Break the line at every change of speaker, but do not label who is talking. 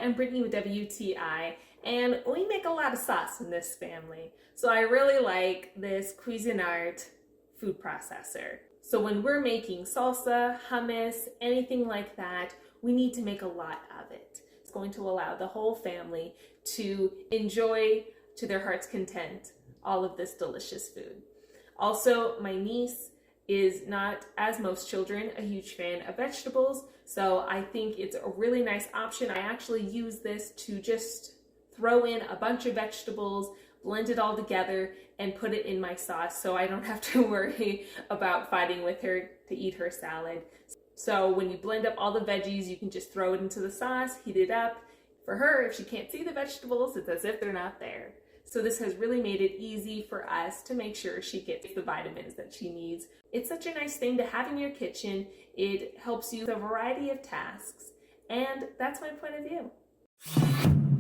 I'm Brittany with WTI, and we make a lot of sauce in this family. So I really like this Cuisinart food processor. So when we're making salsa, hummus, anything like that, we need to make a lot of it. It's going to allow the whole family to enjoy to their heart's content all of this delicious food. Also, my niece is not, as most children, a huge fan of vegetables, so I think it's a really nice option. I actually use this to just throw in a bunch of vegetables, blend it all together, and put it in my sauce so I don't have to worry about fighting with her to eat her salad. So when you blend up all the veggies, you can just throw it into the sauce, heat it up. For her, if she can't see the vegetables, it's as if they're not there. So this has really made it easy for us to make sure she gets the vitamins that she needs. It's such a nice thing to have in your kitchen. It helps you with a variety of tasks, and that's my point of view.